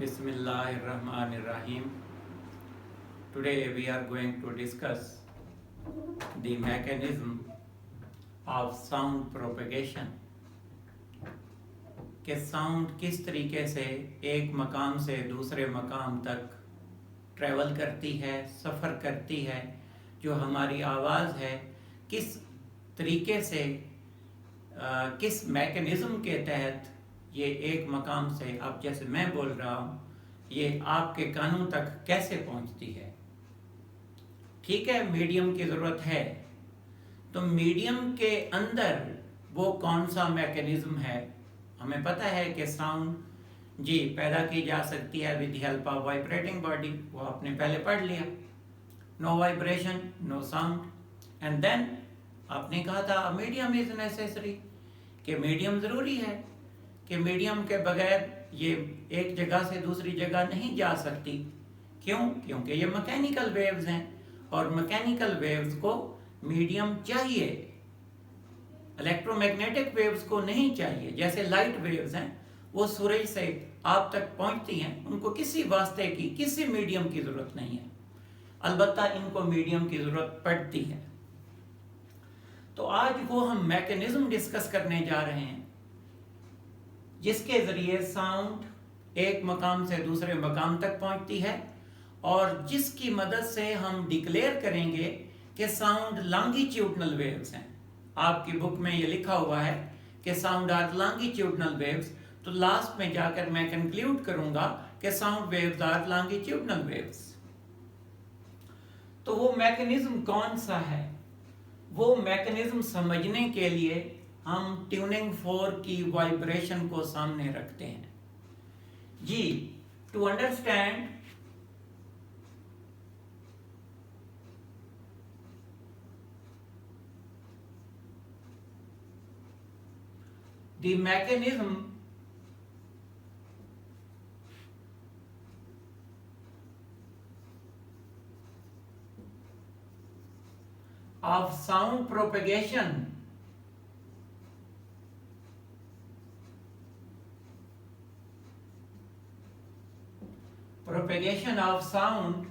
Bismillahirrahmanirrahim. Today we are going to discuss the mechanism of sound propagation. कि sound किस तरीके से एक मकाम से दूसरे मकाम तक ट्रैवल करती है, सफ़र करती है, जो हमारी आवाज़ है किस तरीके से किस मैकेनिज़्म के तहत ये एक मकाम से, अब जैसे मैं बोल रहा हूँ, ये आपके कानों तक कैसे पहुँचती है। ठीक है, मीडियम की ज़रूरत है, तो मीडियम के अंदर वो कौन सा मैकेनिज़्म है। हमें पता है कि साउंड जी पैदा की जा सकती है with help of vibrating body, वो आपने पहले पढ़ लिया। No vibration no sound, and then आपने कहा था मीडियम इज़ नेसेसरी, कि मीडियम ज़रूरी है, कि मीडियम के बगैर ये एक जगह से दूसरी जगह नहीं जा सकती। क्यों? क्योंकि ये मैकेनिकल वेव्स हैं और मैकेनिकल वेव्स को मीडियम चाहिए, इलेक्ट्रोमैग्नेटिक वेव्स को नहीं चाहिए। जैसे लाइट वेव्स हैं, वो सूरज से आप तक पहुंचती हैं, उनको किसी वास्ते की, किसी मीडियम की ज़रूरत नहीं है, अलबत्ता इनको मीडियम की ज़रूरत पड़ती है। तो आज वो हम मैकेनिज्म डिस्कस करने जा रहे हैं जिसके ज़रिए साउंड एक मकाम से दूसरे मकाम तक पहुंचती है और जिसकी मदद से हम डिक्लेयर करेंगे कि साउंड लॉन्गिट्यूडनल वेव्स हैं। आपकी बुक में ये लिखा हुआ है कि साउंड आर लॉन्गिट्यूडनल वेव्स, तो लास्ट में जाकर मैं कंक्लूड करूंगा कि sound waves are longitudinal waves. तो वो मैकेनिज्म कौन सा है? वो मैकेनिज्म समझने के लिए हम ट्यूनिंग फोर्क की वाइब्रेशन को सामने रखते हैं जी। To understand the mechanism of sound propagation of sound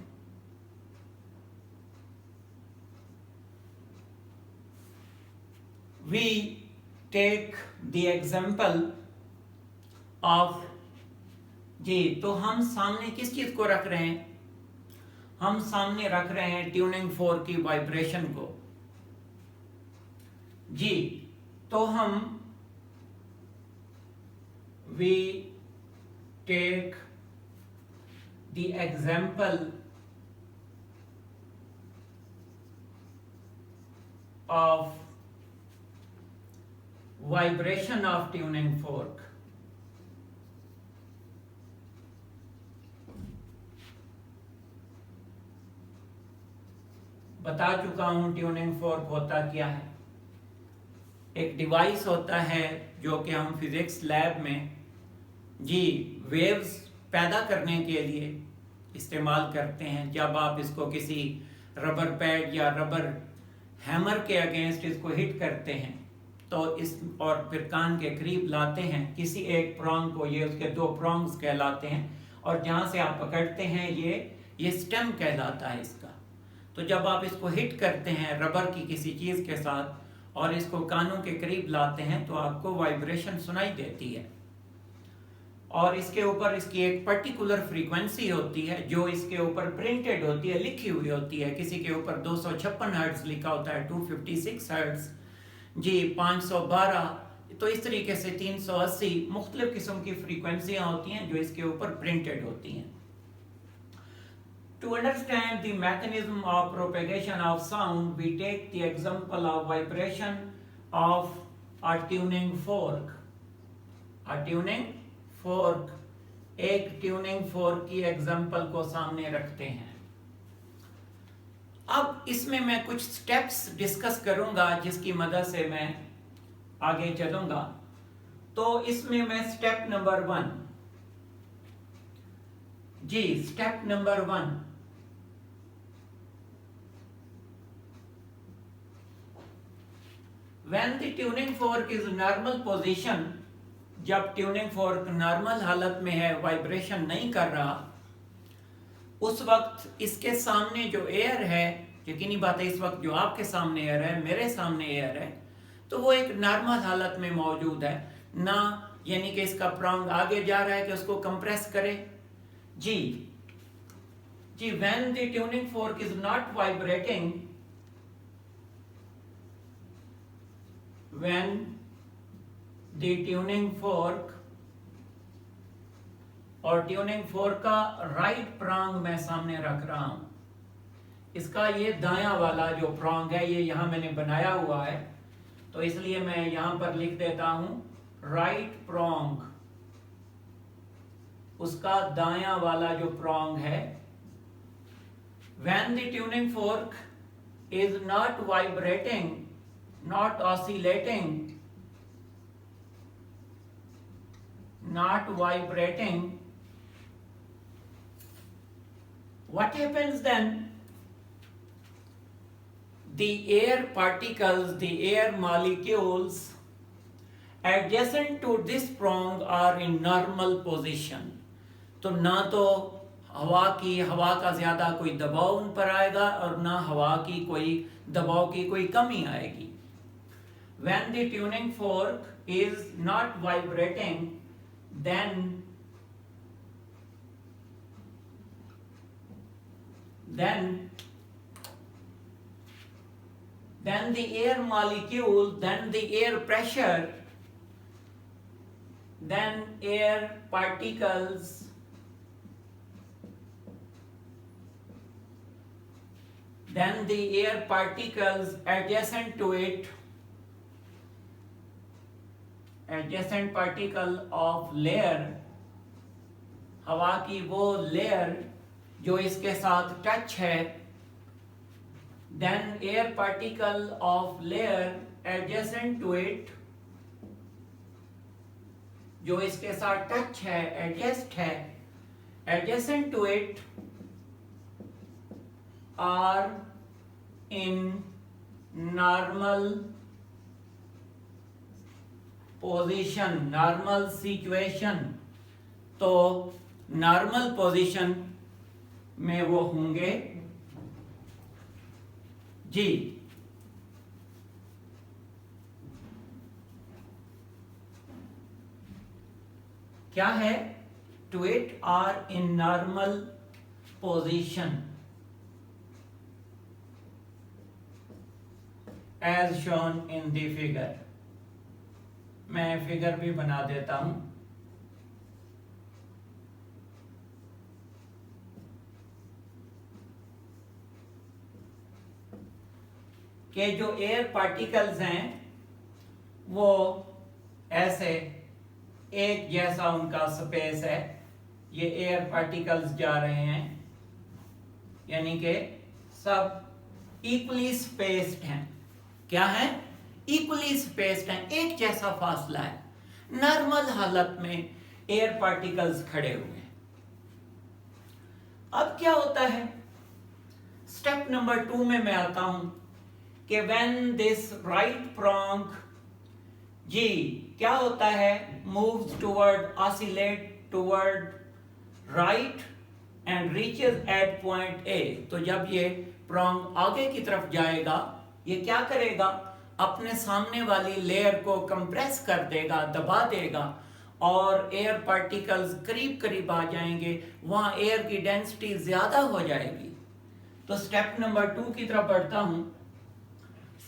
we take the example of जी। तो हम सामने किस चीज को रख रहे हैं? हम सामने रख रहे हैं ट्यूनिंग फोर्क की वाइब्रेशन को जी। तो हम we take the example of vibration of tuning fork। बता चुका हूं ट्यूनिंग फोर्क होता क्या है। एक डिवाइस होता है जो कि हम फिजिक्स लैब में जी वेव्स पैदा करने के लिए इस्तेमाल करते हैं। जब आप इसको किसी रबर पैड या रबर हैमर के अगेंस्ट इसको हिट करते हैं तो इस और फिर कान के करीब लाते हैं किसी एक प्रॉन्ग को, ये उसके दो प्रॉन्ग्स कहलाते हैं, और जहाँ से आप पकड़ते हैं ये स्टेम कहलाता है इसका। तो जब आप इसको हिट करते हैं रबर की किसी चीज़ के साथ और इसको कानों के करीब लाते हैं तो आपको वाइब्रेशन सुनाई देती है, और इसके ऊपर इसकी एक पर्टिकुलर फ्रीक्वेंसी होती है जो इसके ऊपर प्रिंटेड होती है, लिखी हुई होती है। किसी के ऊपर 256 हर्ट्ज लिखा होता है, 256 हर्ट्ज जी, 512, तो इस तरीके से 380 मुख्तलिफ किस्म की फ्रीक्वेंसियां होती हैं जो इसके ऊपर प्रिंटेड होती हैं। To understand the mechanism of propagation of sound, we take the example of vibration of a tuning fork। A tuning fork, एक ट्यूनिंग फोर्क की एग्जांपल को सामने रखते हैं। अब इसमें मैं कुछ स्टेप्स डिस्कस करूंगा जिसकी मदद से मैं आगे चलूंगा। तो इसमें मैं स्टेप नंबर 1 जी, step number 1, when the tuning fork is normal position, जब ट्यूनिंग फोर्क नॉर्मल हालत में है, वाइब्रेशन नहीं कर रहा, उस वक्त इसके सामने जो एयर है, यकीनी बात है इस वक्त जो आपके सामने एयर है, मेरे सामने एयर है, तो वो एक नॉर्मल हालत में मौजूद है ना, यानी कि इसका प्रॉन्ग आगे जा रहा है कि उसको कंप्रेस करे। जी जी, when the tuning fork is not vibrating, when the tuning fork और ट्यूनिंग फोर्क का राइट प्रॉन्ग मैं सामने रख रहा हूं, इसका ये दायां वाला जो प्रॉन्ग है ये यहां मैंने बनाया हुआ है, तो इसलिए मैं यहां पर लिख देता हूं राइट प्रॉन्ग, उसका दायां वाला जो प्रॉन्ग है। when the tuning fork is not vibrating, not oscillating, not vibrating, what happens then? The air particles, the air molecules adjacent to this prong are in normal position. तो ना तो हवा का ज्यादा कोई दबाव उन पर आएगा और ना हवा की कोई दबाव की कोई कमी आएगी। When the tuning fork is not vibrating, then the air molecule, then the air pressure, then air particles, then the air particles adjacent to it, adjacent particle of layer, हवा की वो लेयर जो इसके साथ टच है, then air particle of layer adjacent to it, जो इसके साथ टच है, एडजस्ट है, adjacent to it are in normal position, normal situation, तो नॉर्मल पोजीशन में वो होंगे। जी, क्या है? To it are in normal position as shown in the figure. मैं फिगर भी बना देता हूं। कि जो एयर पार्टिकल्स हैं वो ऐसे एक जैसा उनका स्पेस है, ये एयर पार्टिकल्स जा रहे हैं, यानी कि सब इक्वली स्पेस्ड हैं। क्या है? इक्वली स्पेस्ड हैं, एक जैसा फासला है। नॉर्मल हालत में एयर पार्टिकल्स खड़े हुए हैं। अब क्या होता है? स्टेप नंबर 2 में मैं आता हूं कि व्हेन दिस राइट प्रॉन्ग, जी क्या होता है, moves toward, oscillate toward right and reaches at point A. तो जब ये प्रॉन्ग आगे की तरफ जाएगा, ये क्या करेगा? अपने सामने वाली लेयर को कंप्रेस कर देगा, दबा देगा, और एयर पार्टिकल्स करीब करीब आ जाएंगे, वहां एयर की डेंसिटी ज्यादा हो जाएगी। तो स्टेप नंबर 2 की तरफ बढ़ता हूं।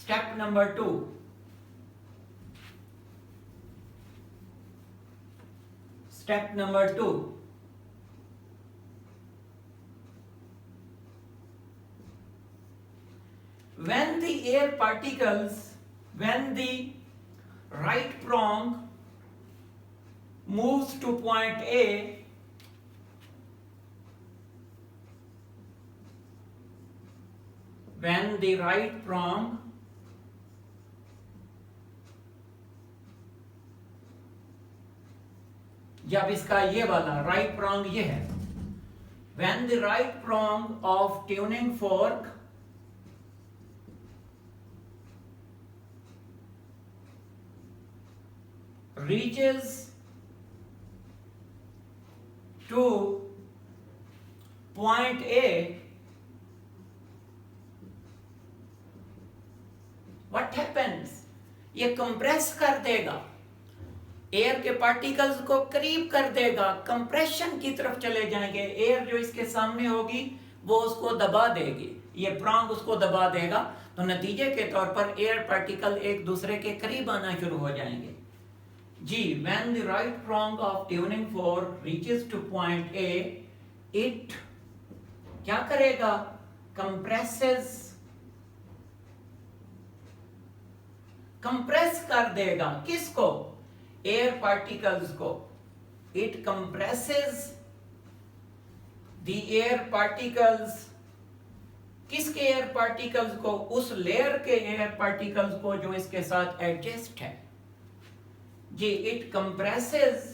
Step number 2, step number 2, when the air particles, when the right prong moves to point A, when the right prong जब इसका ये वाला राइट prong ये है, when the right prong of tuning fork reaches to point A, what happens? ये compress कर देगा, air के पार्टिकल्स को करीब कर देगा, कंप्रेशन की तरफ चले जाएंगे। एयर जो इसके सामने होगी वो उसको दबा देगी, ये प्रोंग उसको दबा देगा, तो नतीजे के तौर पर एयर पार्टिकल एक दूसरे के करीब आना शुरू हो जाएंगे। जी, when the right prong of tuning fork reaches to point A, it क्या करेगा? कंप्रेस कर देगा। किसको? एयर पार्टिकल्स को। It compresses the air particles. किसके एयर पार्टिकल्स को? उस लेयर के एयर पार्टिकल्स को जो इसके साथ एडजस्ट है। जी, इट कंप्रेसेस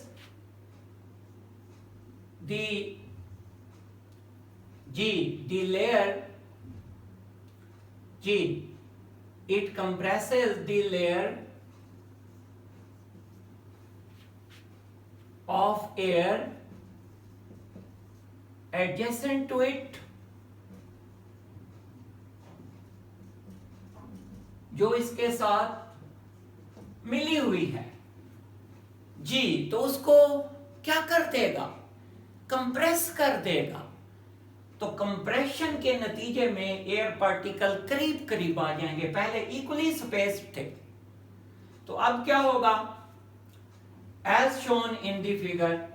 the layer, जी, it compresses the layer of air adjacent to it, जो इसके साथ मिली हुई है। जी, तो उसको क्या कर देगा? कंप्रेस कर देगा। तो कंप्रेशन के नतीजे में एयर पार्टिकल करीब करीब आ जाएंगे। पहले इक्वली स्पेस्ड थे, तो अब क्या होगा? As shown in the figure,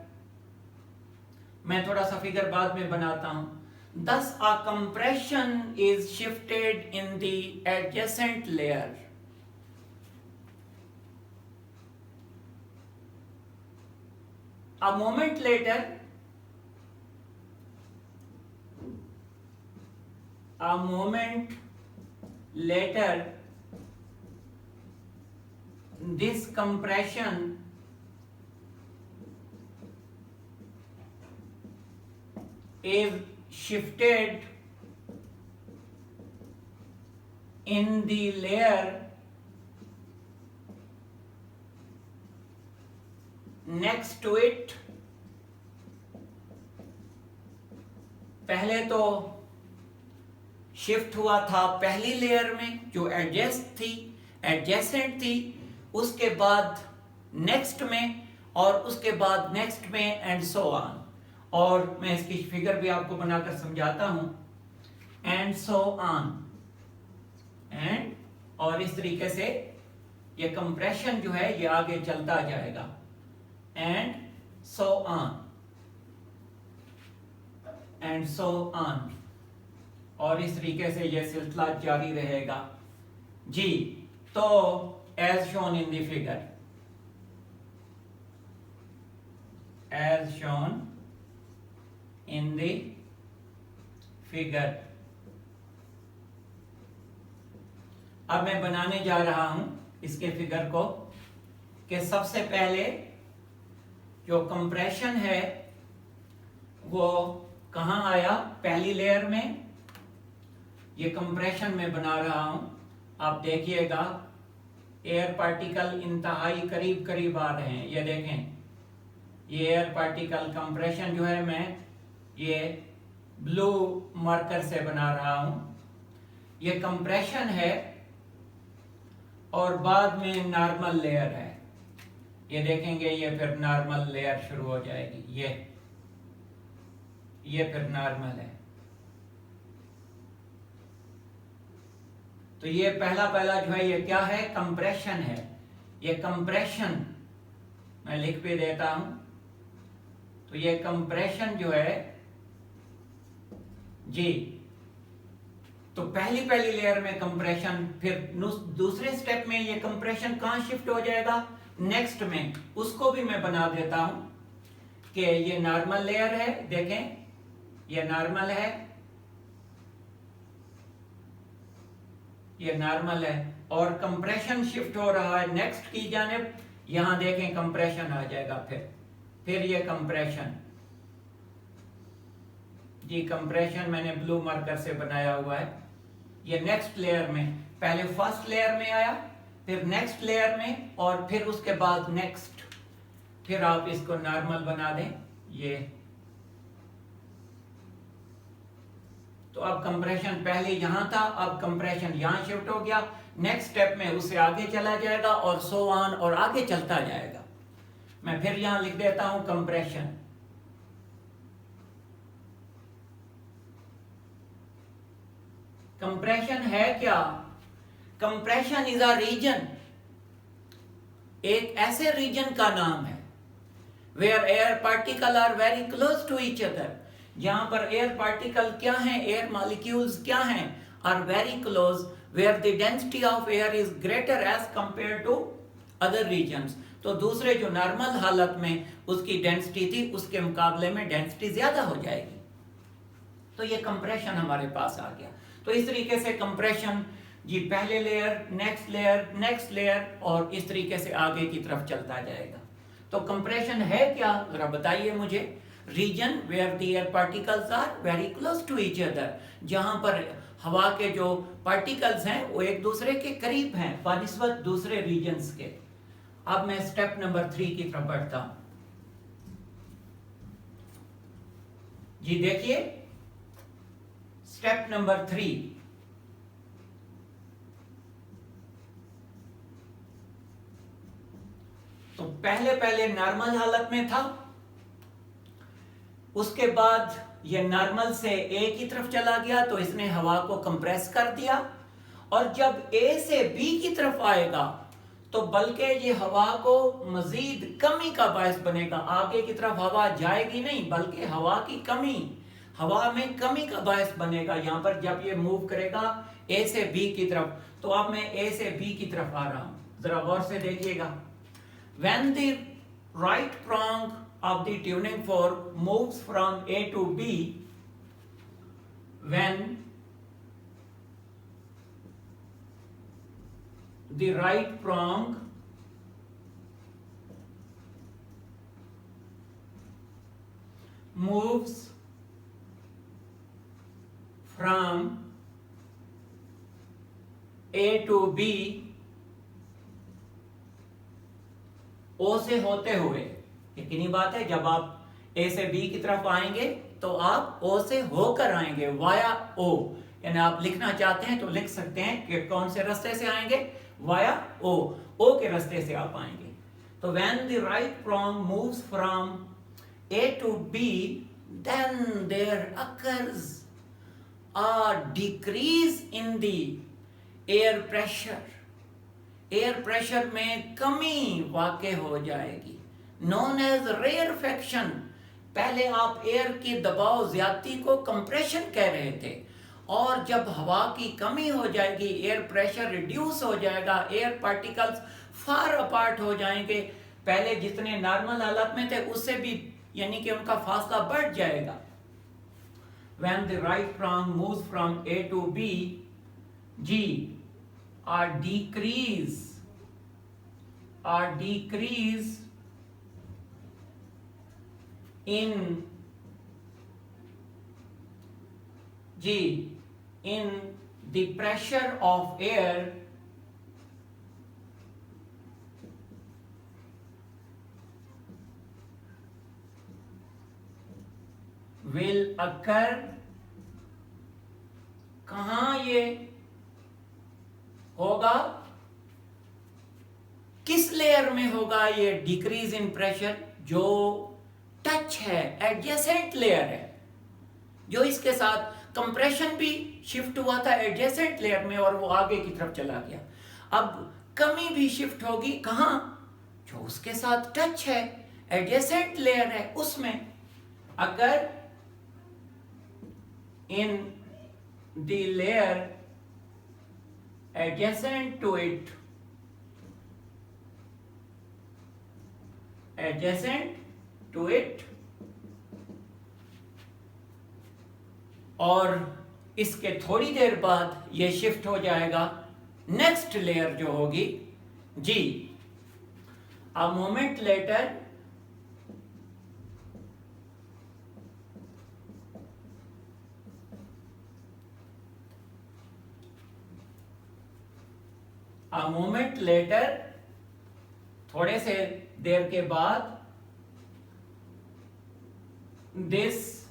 मैं थोड़ा सा फिगर बाद में बनाता हूं। Thus a compression is shifted in the adjacent layer. A moment later, this compression is shifted in the layer next to it। पहले तो शिफ्ट हुआ था पहली लेयर में जो एडजेसेंट थी, उसके बाद नेक्स्ट में, और उसके बाद नेक्स्ट में, एंड सो ऑन। और मैं इसकी फिगर भी आपको बनाकर समझाता हूं। एंड सो ऑन, एंड, और इस तरीके से ये कंप्रेशन जो है ये आगे चलता जाएगा। And so on, and so on, और इस तरीके से यह सिलसिला जारी रहेगा। जी, तो as shown in the figure, as shown in the figure. अब मैं बनाने जा रहा हूं इसके फिगर को कि सबसे पहले जो कंप्रेशन है वो कहां आया? पहली लेयर में। ये कंप्रेशन में बना रहा हूं, आप देखिएगा एयर पार्टिकल इंतहाई करीब करीब आ रहे हैं। ये देखें, ये एयर पार्टिकल कंप्रेशन जो है मैं ये ब्लू मार्कर से बना रहा हूं। ये कंप्रेशन है और बाद में नॉर्मल लेयर है। ये देखेंगे, ये फिर नॉर्मल लेयर शुरू हो जाएगी। ये फिर नॉर्मल है। तो ये पहला जो है ये क्या है? कंप्रेशन है। ये कंप्रेशन मैं लिख भी देता हूं। तो ये कंप्रेशन जो है जी, तो पहली लेयर में कंप्रेशन, फिर दूसरे स्टेप में ये कंप्रेशन कहां शिफ्ट हो जाएगा? नेक्स्ट में। उसको भी मैं बना देता हूं कि ये नॉर्मल लेयर है। देखें, ये नॉर्मल है, ये नॉर्मल है, और कंप्रेशन शिफ्ट हो रहा है नेक्स्ट की जानिब। यहां देखें कंप्रेशन आ जाएगा। फिर ये कंप्रेशन, जी कंप्रेशन मैंने ब्लू मार्कर से बनाया हुआ है। ये नेक्स्ट लेयर में, पहले फर्स्ट लेयर में आया, फिर नेक्स्ट लेयर में, और फिर उसके बाद नेक्स्ट। फिर आप इसको नॉर्मल बना दें। तो अब कंप्रेशन पहले यहां था, अब कंप्रेशन यहां शिफ्ट हो गया, नेक्स्ट स्टेप में उससे आगे चला जाएगा और सो ऑन और आगे चलता जाएगा। मैं फिर यहां लिख देता हूं कंप्रेशन। कंप्रेशन है क्या? कंप्रेशन इज अ रीजन, एक ऐसे रीजन का नाम है where air particle are very close to each other, जहां पर एयर पार्टिकल क्या हैं, एयर मॉलिक्यूल्स क्या हैं, are very close, where the density of air is greater as compare to other regions. तो दूसरे जो नॉर्मल हालत में उसकी डेंसिटी थी उसके मुकाबले में डेंसिटी ज्यादा हो जाएगी। तो ये कंप्रेशन हमारे पास आ गया। तो इस तरीके से कंप्रेशन जी पहले layer, next layer, next layer और इस तरीके से आगे की तरफ चलता जाएगा। तो कंप्रेशन है क्या, जरा बताइए मुझे। Region where the air particles are very close to each other, जहां पर हवा के जो पार्टिकल्स हैं वो एक दूसरे के करीब हैं बनिस्बत दूसरे रीजन्स के। अब मैं स्टेप नंबर 3 की तरफ बढ़ता हूं। जी देखिए स्टेप नंबर 3, तो पहले नॉर्मल हालत में था, उसके बाद ये नॉर्मल से ए की तरफ चला गया तो इसने हवा को कंप्रेस कर दिया, और जब ए से बी की तरफ आएगा तो बल्कि ये हवा को मजीद कमी का बायस बनेगा। आगे की तरफ हवा जाएगी नहीं बल्कि हवा की कमी, हवा में कमी का बायस बनेगा यहां पर जब ये मूव करेगा ए से बी की तरफ। तो अब मैं ए से बी की तरफ आ रहा हूं, जरा गौर से देखिएगा। When the right prong of the tuning fork moves from A to B, when the right prong moves from A to B, ओ से होते हुए, यकीनी बात है जब आप ए से बी की तरफ आएंगे तो आप ओ से होकर आएंगे, वाया ओ। यानी आप लिखना चाहते हैं तो लिख सकते हैं कि कौन से रास्ते से आएंगे, वाया ओ के रास्ते से आप आएंगे। तो when the right prong moves from A to B, then there occurs a decrease in the air pressure, air pressure में कमी वाक़ हो जाएगी, नोन एज रेयरफेक्शन। पहले आप एयर की दबाव ज्यादती को कंप्रेशन कह रहे थे, और जब हवा की कमी हो जाएगी, एयर प्रेशर रिड्यूस हो जाएगा, एयर पार्टिकल्स फार अपार्ट हो जाएंगे, पहले जितने नॉर्मल हालत में थे उससे भी यानी कि उनका फासला बढ़ जाएगा। When the right prong moves from A to B, G or decrease in the pressure of air will occur, कहां ये होगा, किस लेयर में होगा ये डिक्रीज इन प्रेशर, जो टच है, एडजेसेंट लेयर है, जो इसके साथ कंप्रेशन भी शिफ्ट हुआ था एडजेसेंट लेयर में और वो आगे की तरफ चला गया। अब कमी भी शिफ्ट होगी कहां, जो उसके साथ टच है, एडजेसेंट लेयर है उसमें। अगर in the layer adjacent to it और इसके थोड़ी देर बाद ये शिफ्ट हो जाएगा नेक्स्ट लेयर जो होगी जी, अ मोमेंट लेटर थोड़े से देर के बाद this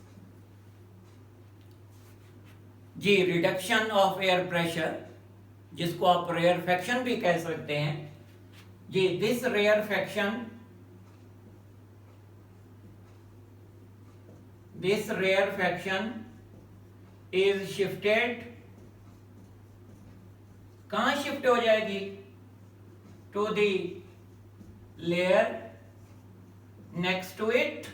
जी रिडक्शन ऑफ एयर प्रेशर, जिसको आप रेयरफेक्शन भी कह सकते हैं जी, दिस रेयरफेक्शन इज शिफ्टेड, कहां शिफ्ट हो जाएगी, to the layer next to it,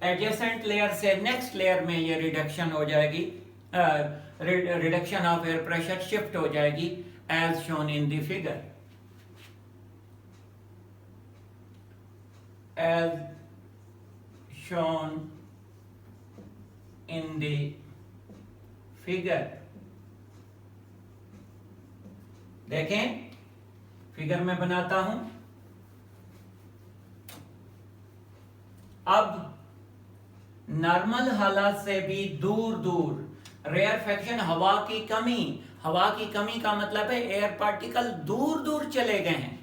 adjacent layer से नेक्स्ट लेयर में ये रिडक्शन हो जाएगी, reduction of air pressure shift हो जाएगी as shown in the figure, as shown in the figure. देखें फिगर में बनाता हूं। अब नॉर्मल हालात से भी दूर दूर रेयरफेक्शन, हवा की कमी का मतलब है एयर पार्टिकल दूर दूर चले गए हैं।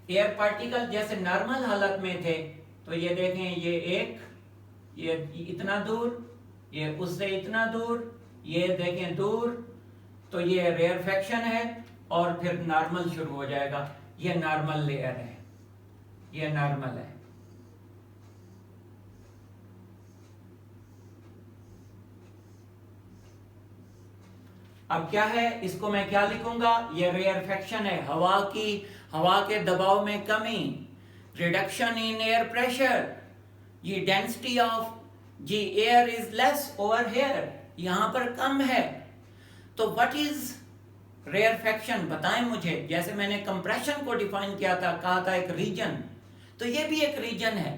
एयर पार्टिकल जैसे नॉर्मल हालत में थे, तो ये देखें, ये इतना दूर, ये उससे इतना दूर, ये देखें दूर, तो ये रेयरफेक्शन है और फिर नॉर्मल शुरू हो जाएगा। ये नॉर्मल लेयर है, ये नॉर्मल है। अब क्या है, इसको मैं क्या लिखूंगा, ये रेयरफेक्शन है, हवा के दबाव में कमी, रिडक्शन इन एयर प्रेशर, ये डेंसिटी ऑफ जी air is less over here, यहां पर कम है। तो व्हाट इज रेयरफेक्शन, बताएं मुझे। जैसे मैंने कंप्रेशन को डिफाइन किया था, कहा था एक रीजन, तो ये भी एक रीजन है।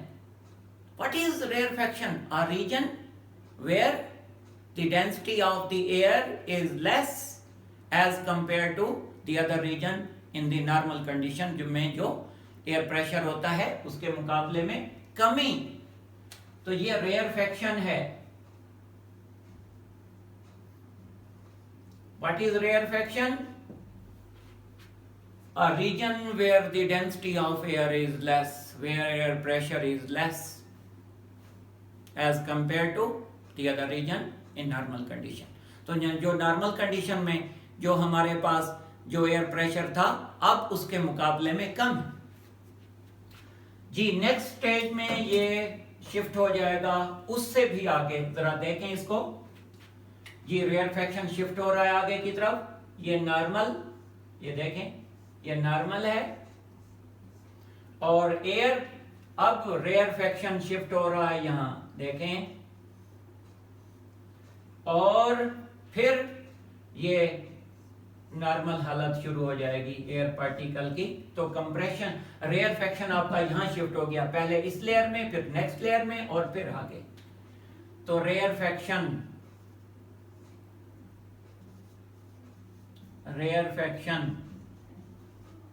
What is rarefaction, a region where the density of the air is less as compared to the other region in the normal condition, जो एयर प्रेशर होता है उसके मुकाबले में कमी, तो ये रेयरफेक्शन है। What is rarefaction? A region where the density of air is less, where air pressure is less as compared to the other region in normal condition. तो जो नॉर्मल कंडीशन में जो हमारे पास जो एयर प्रेशर था, अब उसके मुकाबले में कम है जी। नेक्स्ट स्टेज में ये शिफ्ट हो जाएगा उससे भी आगे, जरा देखें इसको जी। रेयरफेक्शन शिफ्ट हो रहा है आगे की तरफ, ये नॉर्मल, ये देखें ये नॉर्मल है, और एयर अब रेयरफेक्शन शिफ्ट हो रहा है यहां, देखें, और फिर ये नॉर्मल हालत शुरू हो जाएगी एयर पार्टिकल की। तो कंप्रेशन, रेयरफेक्शन आपका यहां शिफ्ट हो गया, पहले इस लेयर में, फिर नेक्स्ट लेयर में, और फिर आगे। तो rarefaction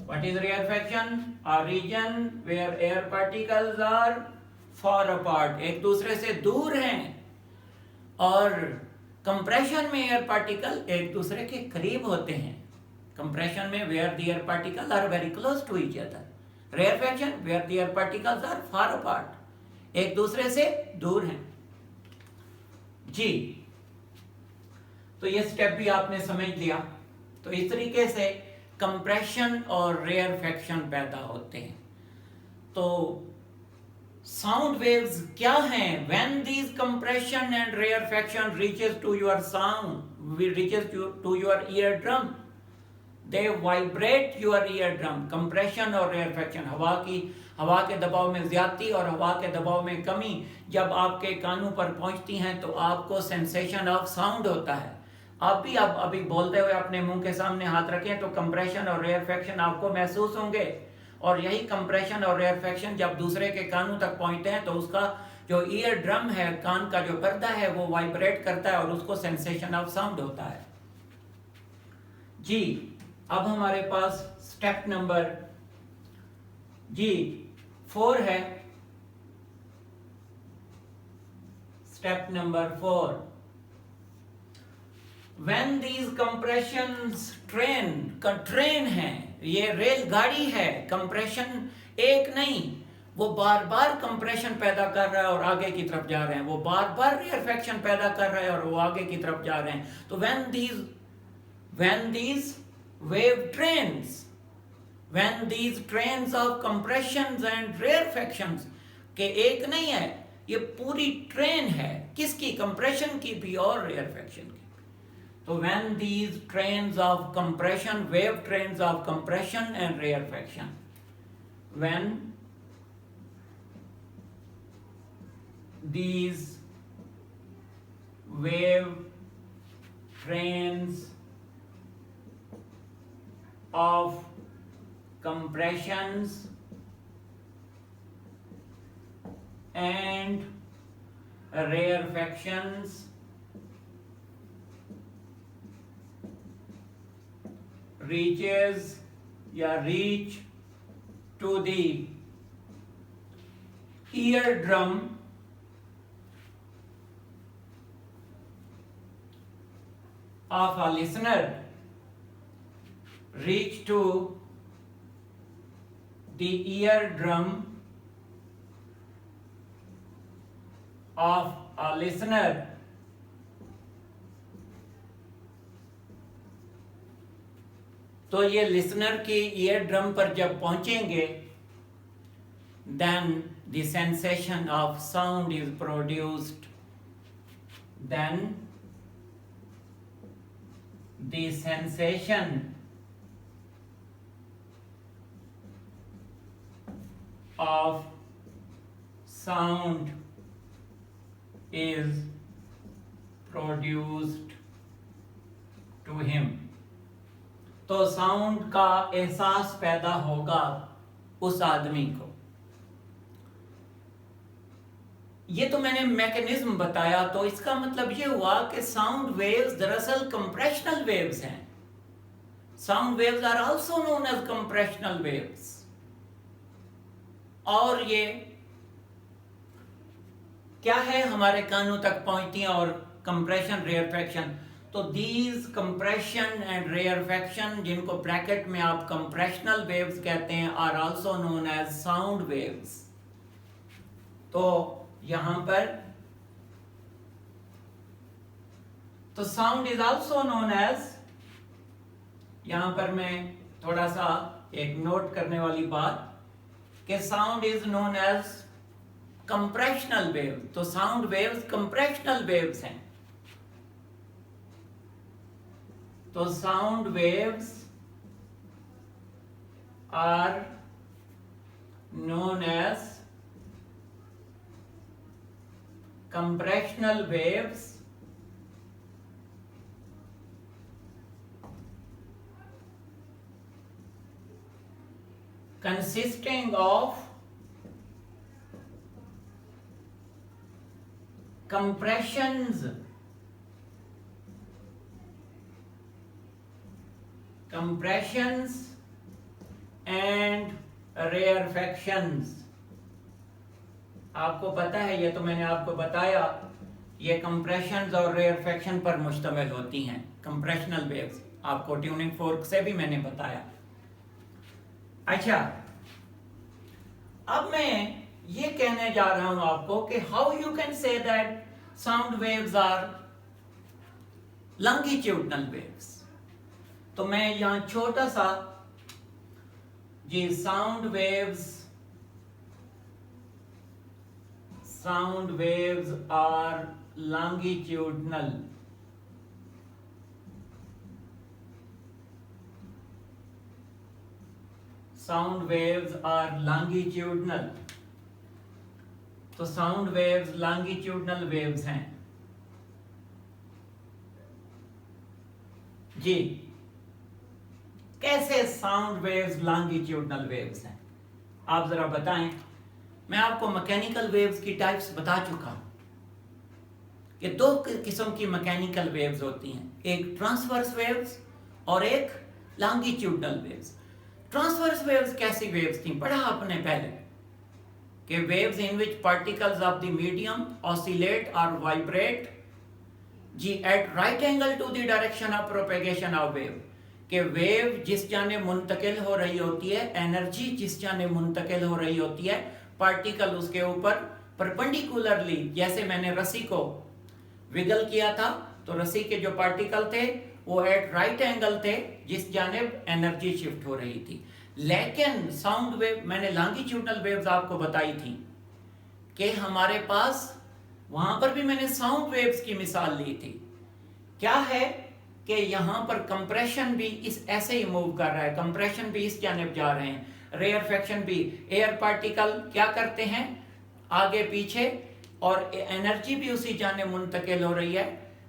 what is rarefaction, a region where air particles are far apart, एक दूसरे से दूर हैं, और कंप्रेशन में एयर पार्टिकल एक दूसरे के करीब होते हैं। कंप्रेशन में where the air particle are very close to each other, rarefaction where the air particles are far apart, एक दूसरे से दूर हैं जी। तो ये स्टेप भी आपने समझ लिया। तो इस तरीके से कंप्रेशन और रेयरफेक्शन पैदा होते हैं। तो साउंड वेव्स क्या हैं? When these compression and rarefaction reaches to your sound, reaches to your eardrum, they vibrate your eardrum. Compression और rarefaction, हवा के दबाव में ज्यादती और हवा के दबाव में कमी जब आपके कानों पर पहुंचती हैं, तो आपको सेंसेशन ऑफ साउंड होता है। आप भी अभी बोलते हुए अपने मुंह के सामने हाथ रखें तो कंप्रेशन और रेयरफेक्शन आपको महसूस होंगे, और यही कंप्रेशन और रेयरफेक्शन जब दूसरे के कानों तक पहुंचते हैं तो उसका जो ईयर ड्रम है, कान का जो पर्दा है, वो वाइब्रेट करता है और उसको सेंसेशन ऑफ साउंड होता है जी। अब हमारे पास स्टेप नंबर जी 4 है। Step number 4, When these compressions train है, ये रेलगाड़ी है, कंप्रेशन एक नहीं, वो बार बार कंप्रेशन पैदा कर रहा है और आगे की तरफ जा रहे हैं, वो बार बार रेयरफेक्शन पैदा कर रहा है और वो आगे की तरफ जा रहे हैं। तो when these wave trains, when these trains of compressions and rarefactions के एक नहीं है, ये पूरी ट्रेन है, किसकी? कंप्रेशन की भी और रेयरफेक्शन की। तो when these trains of compression, wave trains of compression and rarefaction, when these wave trains of compressions and rarefactions reach to the eardrum of a listener, reach to the eardrum of a listener, तो ये listener की ear drum पर जब पहुंचेंगे, then the sensation of sound is produced, then the sensation of sound is produced to him, तो sound का एहसास पैदा होगा उस आदमी को। ये तो मैंने मैकेनिज्म बताया, तो इसका मतलब ये हुआ कि साउंड वेव्स दरअसल कंप्रेशनल वेव्स हैं। Sound waves are also known as compressional waves. और ये क्या है, हमारे कानों तक पहुंचती हैं और कंप्रेशन रेयरफेक्शन। तो दीज कंप्रेशन एंड रेयरफेक्शन, जिनको ब्रैकेट में आप कंप्रेशनल वेव्स कहते हैं, are also known as sound waves. तो यहां पर तो sound is also known as, यहां पर मैं थोड़ा सा एक नोट करने वाली बात कि sound is known as compressional wave. तो साउंड वेव्स कंप्रेशनल वेव्स हैं। तो sound waves are known as compressional waves consisting of compressions and rarefactions। आपको पता है, ये तो मैंने आपको बताया, ये कंप्रेशंस और रेयरफेक्शन पर मुश्तमिल होती हैं कंप्रेशनल वेव्स। आपको ट्यूनिंग फोर्क से भी मैंने बताया। अच्छा, अब मैं ये कहने जा रहा हूं आपको कि how you can say that sound waves are longitudinal waves. तो मैं यहां छोटा सा जी sound waves are longitudinal। Sound waves are longitudinal। तो साउंड वेव्स लॉन्गिट्यूडनल वेव्स हैं जी। कैसे साउंड वेव्स लॉन्गिट्यूडनल वेव्स हैं, आप जरा बताएं। मैं आपको मैकेनिकल वेव्स की टाइप्स बता चुका हूं कि दो किस्म की मैकेनिकल वेव्स होती हैं, एक ट्रांसवर्स वेव्स और एक लॉन्गिट्यूडनल वेव्स। ट्रांसवर्स वेव्स कैसी वेव्स थी, पढ़ा आपने पहले कि waves in which particles of the medium oscillate और वाइब्रेट जी at right angle to the direction of propagation of wave. कि वेव जिस जाने मुंतकिल हो रही होती है, एनर्जी जिस जाने मुंतकिल हो रही होती है, पार्टिकल उसके ऊपर परपेंडिकुलरली, जैसे मैंने रस्सी को विगल किया था तो रस्सी के जो पार्टिकल थे वो एट राइट एंगल थे जिस जानिब एनर्जी शिफ्ट हो रही थी। लेकिन साउंड वेव, मैंने लॉन्गिट्यूडनल वेव्स आपको बताई थी कि हमारे पास, वहां पर भी मैंने साउंड वेव्स की मिसाल ली थी। क्या है कि यहां पर कंप्रेशन भी इस ऐसे ही मूव कर रहा है, कंप्रेशन भी इस जानिब जा रहे हैं, रेयरफेक्शन भी, एयर पार्टिकल क्या करते हैं आगे पीछे, और एनर्जी भी उसी जानिब मुंतकिल हो रही है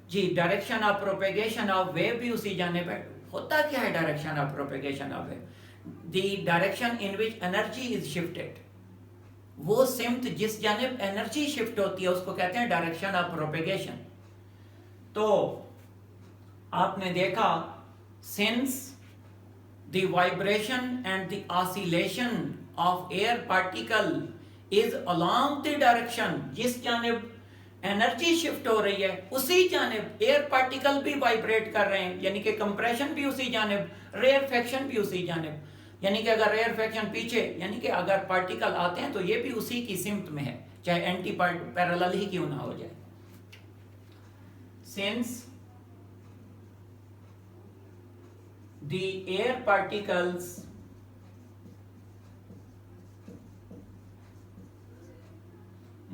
जी। Direction of propagation of wave भी उसी जानिब है। होता क्या है direction of propagation of wave? The direction in which energy is shifted, वो सिम्त जिस जानिब एनर्जी शिफ्ट होती है उसको कहते हैं डायरेक्शन ऑफ प्रोपेगेशन। तो आपने देखा, since the vibration and the oscillation of air particle is along the direction, जिस जानिब एनर्जी शिफ्ट हो रही है उसी जानिब एयर पार्टिकल भी वाइब्रेट कर रहे हैं, यानी कि कंप्रेशन भी उसी जानिब, रेयरफेक्शन भी उसी जानिब। यानी कि अगर रेयरफेक्शन पीछे, यानी कि अगर पार्टिकल आते हैं तो ये भी उसी की सिम्त में है, चाहे एंटी पैरेलल ही क्यों ना हो जाए। Since the air particles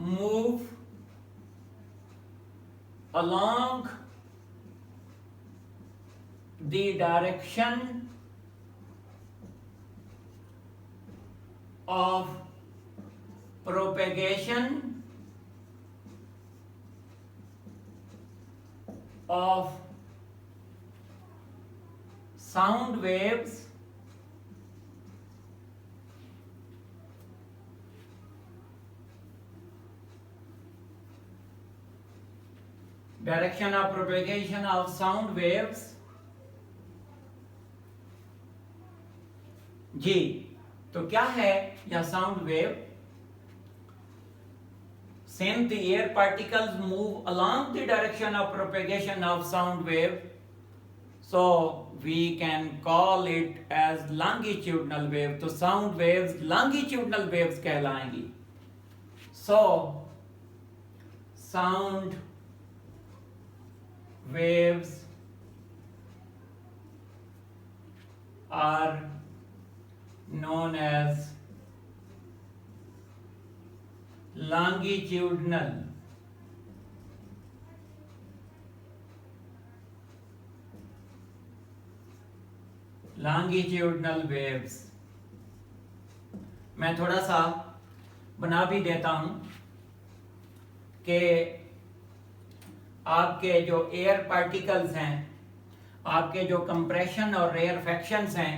move along the direction of propagation of sound waves direction of propagation of sound waves जी। तो क्या है यह sound wave? Since the air particles move along the direction of propagation of sound wave, so we can call it as longitudinal wave. तो sound waves longitudinal waves कहलाएंगी। So sound waves are known as longitudinal waves। मैं थोड़ा सा बना भी देता हूं कि आपके जो एयर पार्टिकल्स हैं, आपके जो कंप्रेशन और रेयरफेक्शंस हैं,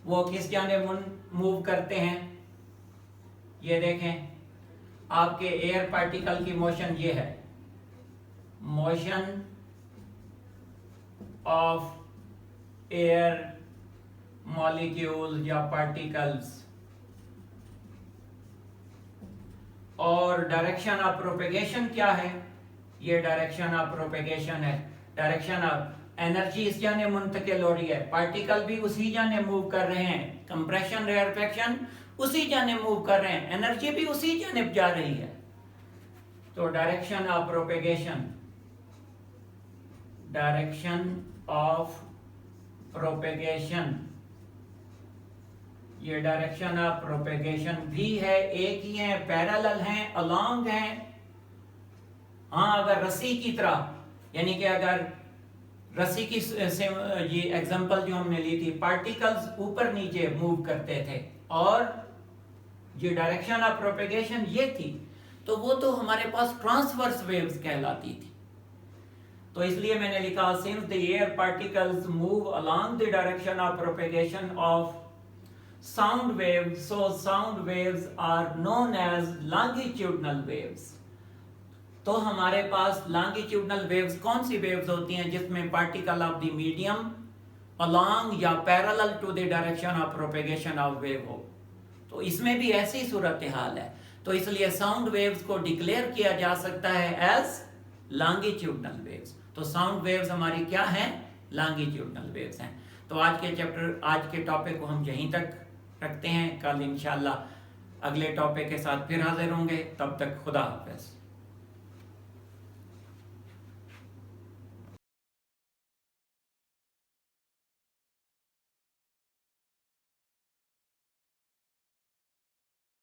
वो किस जानिब मूव करते हैं। ये देखें, आपके एयर पार्टिकल की मोशन ये है, मोशन ऑफ एयर मॉलिक्यूल्स या पार्टिकल्स, और डायरेक्शन ऑफ प्रोपेगेशन क्या है? ये डायरेक्शन ऑफ प्रोपेगेशन है, डायरेक्शन ऑफ एनर्जी इस जाने मुंतकिल हो रही है, पार्टिकल भी उसी जाने मूव कर रहे हैं, कंप्रेशन रेयरफेक्शन उसी जाने मूव कर रहे हैं, एनर्जी भी उसी जानिब जा रही है। तो direction of propagation, direction of propagation, ये डायरेक्शन ऑफ प्रोपेगेशन भी है, एक ही है, पैरेलल हैं, अलोंग हैं। हाँ, अगर रस्सी की तरह, यानी कि अगर रस्सी की ये एग्जांपल जो हमने ली थी, पार्टिकल्स ऊपर नीचे मूव करते थे और ये डायरेक्शन ऑफ प्रोपेगेशन ये थी, तो वो तो हमारे पास ट्रांसवर्स वेव्स कहलाती थी। तो इसलिए मैंने लिखा, since the air particles move along the direction of propagation of sound waves, so sound waves are known as longitudinal waves। तो हमारे पास longitudinal waves कौन सी waves होती हैं? जिसमें particle of the medium along या parallel to the direction of propagation of wave हो। तो इसमें भी ऐसी सूरत हाल है, तो इसलिए sound waves को डिक्लेयर किया जा सकता है as longitudinal waves। तो sound waves हमारी क्या हैं? longitudinal waves हैं। तो आज के टॉपिक को हम यहीं तक रखते हैं। कल इंशाल्लाह अगले टॉपिक के साथ फिर हाजिर होंगे। तब तक खुदा हाफिज।